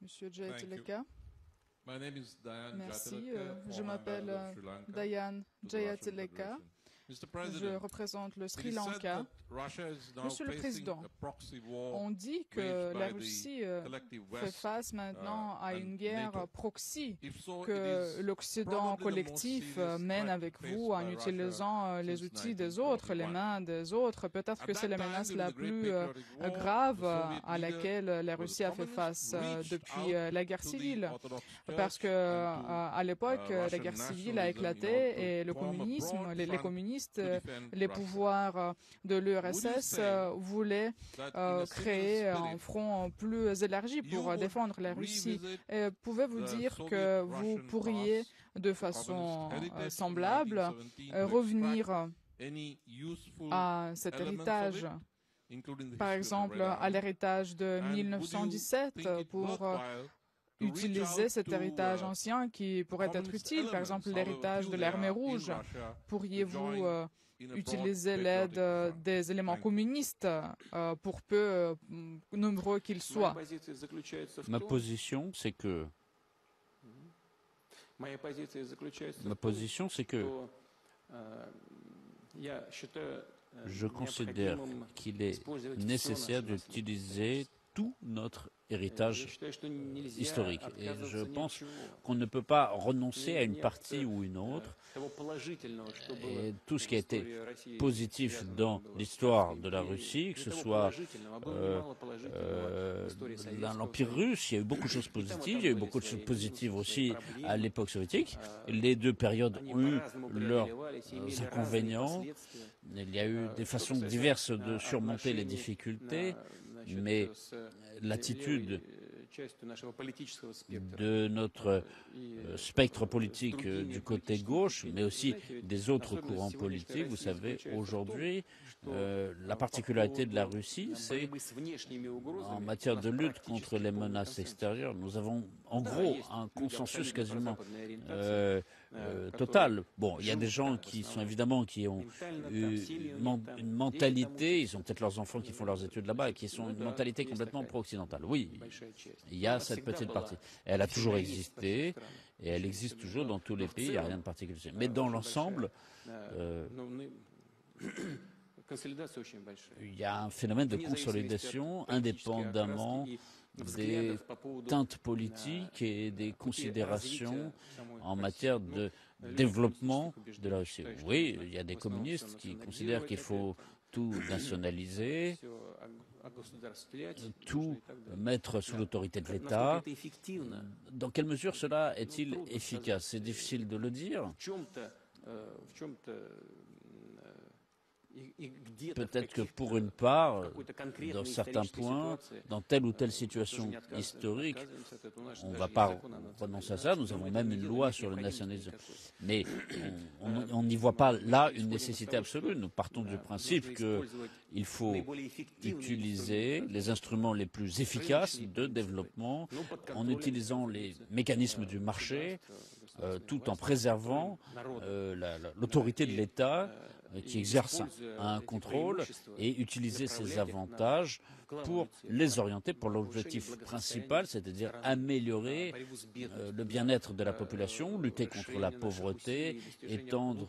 Monsieur Jayatilleka. Merci. Je m'appelle Dayan Jayatilleka. Je représente le Sri Lanka. Monsieur le Président, on dit que la Russie fait face maintenant à une guerre proxy que l'Occident collectif mène avec vous en utilisant les outils des autres, les mains des autres. Peut-être que c'est la menace la plus grave à laquelle la Russie a fait face depuis la guerre civile. Parce que à l'époque, la guerre civile a éclaté et le communisme, les communistes, les pouvoirs de l'URSS voulaient créer un front plus élargi pour défendre la Russie. Pouvez-vous dire que vous pourriez, de façon semblable, revenir à cet héritage, par exemple à l'héritage de 1917, pour utiliser cet héritage ancien qui pourrait être utile, par exemple l'héritage de l'Armée rouge? Pourriez-vous utiliser l'aide des éléments communistes, pour peu nombreux qu'ils soient? Ma position, c'est que je considère qu'il est nécessaire d'utiliser tout notre héritage historique. Et je pense qu'on ne peut pas renoncer à une partie ou une autre. Et tout ce qui a été positif dans l'histoire de la Russie, que ce soit dans l'Empire russe, il y a eu beaucoup de choses positives, il y a eu beaucoup de choses positives aussi à l'époque soviétique. Les deux périodes ont eu leurs inconvénients. Il y a eu des façons diverses de surmonter les difficultés, mais l'attitude de notre spectre politique du côté gauche, mais aussi des autres courants politiques. Vous savez, aujourd'hui, la particularité de la Russie, c'est en matière de lutte contre les menaces extérieures, nous avons en gros un consensus quasiment total. Bon, il y a des gens qui sont évidemment qui ont une mentalité, ils ont peut-être leurs enfants qui font leurs études là-bas et qui sont une mentalité complètement pro-occidentale. Oui, il y a cette petite partie. Elle a toujours existé et elle existe toujours dans tous les pays, il n'y a rien de particulier. Mais dans l'ensemble, il y a un phénomène de consolidation indépendamment des teintes politiques et des considérations en matière de développement de la Russie. Oui, il y a des communistes qui considèrent qu'il faut tout nationaliser, tout mettre sous l'autorité de l'État. Dans quelle mesure cela est-il efficace? C'est difficile de le dire. Peut-être que pour une part, dans certains points, dans telle ou telle situation historique, on ne va pas renoncer à ça. Nous avons même une loi sur le nationalisme. Mais on n'y voit pas là une nécessité absolue. Nous partons du principe qu'il faut utiliser les instruments les plus efficaces de développement en utilisant les mécanismes du marché, tout en préservant l'autorité de l'État qui exerce un contrôle et utiliser ces avantages pour les orienter pour l'objectif principal, c'est-à-dire améliorer le bien-être de la population, lutter contre la pauvreté, étendre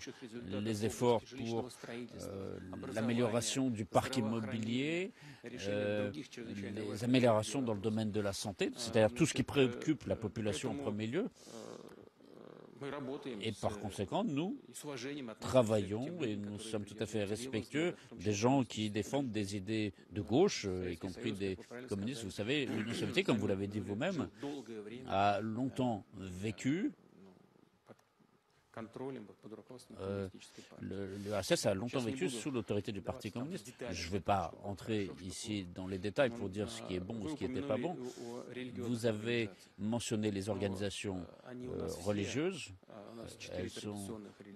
les efforts pour l'amélioration du parc immobilier, les améliorations dans le domaine de la santé, c'est-à-dire tout ce qui préoccupe la population en premier lieu. Et par conséquent, nous travaillons et nous sommes tout à fait respectueux des gens qui défendent des idées de gauche, y compris des communistes. Vous savez, l'Union soviétique, comme vous l'avez dit vous-même, a longtemps vécu. L'URSS a longtemps vécu sous l'autorité du Parti communiste. Je ne vais pas entrer ici dans les détails pour dire ce qui est bon ou ce qui n'était pas bon. Vous avez mentionné les organisations religieuses.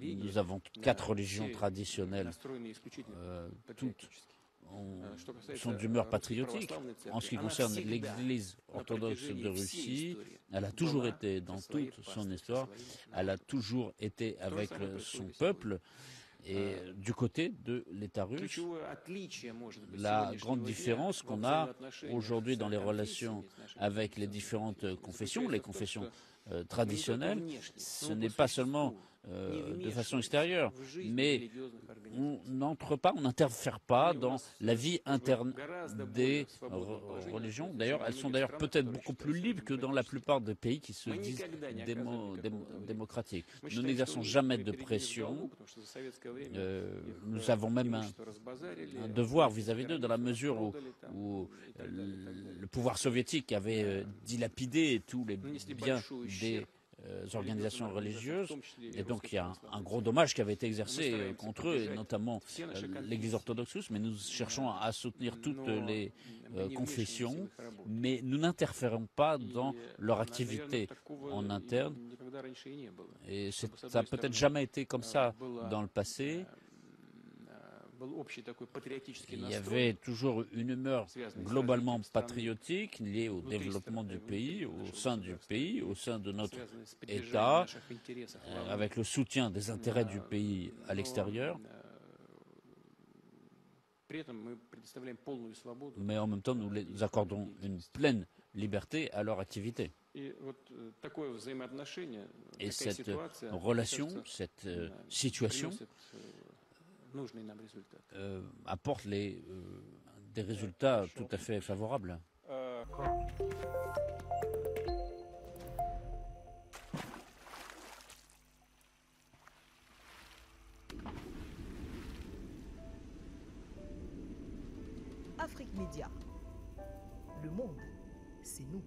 Nous avons 4 religions traditionnelles, toutes sont d'humeur patriotique. En ce qui concerne l'Église orthodoxe de Russie, elle a toujours été, dans toute son histoire, elle a toujours été avec son peuple. Et du côté de l'État russe, la grande différence qu'on a aujourd'hui dans les relations avec les différentes confessions, les confessions traditionnelles, ce n'est pas seulement de façon extérieure, mais on n'interfère pas dans la vie interne des religions. D'ailleurs, elles sont peut-être beaucoup plus libres que dans la plupart des pays qui se disent démocratiques. Nous n'exerçons jamais de pression. Nous avons même un devoir vis-à-vis d'eux, dans la mesure où le pouvoir soviétique avait dilapidé tous les biens des organisations religieuses, et donc il y a un gros dommage qui avait été exercé contre eux, et notamment l'Église orthodoxe, mais nous cherchons à soutenir toutes les confessions, mais nous n'interférons pas dans leur activité en interne, et ça n'a peut-être jamais été comme ça dans le passé. Il y avait toujours une humeur globalement patriotique liée au développement du pays, au sein de notre État, avec le soutien des intérêts du pays à l'extérieur. Mais en même temps, nous les accordons une pleine liberté à leur activité. Et cette relation, cette situation apporte des résultats tout à fait favorables. Afrique Média. Le monde, c'est nous.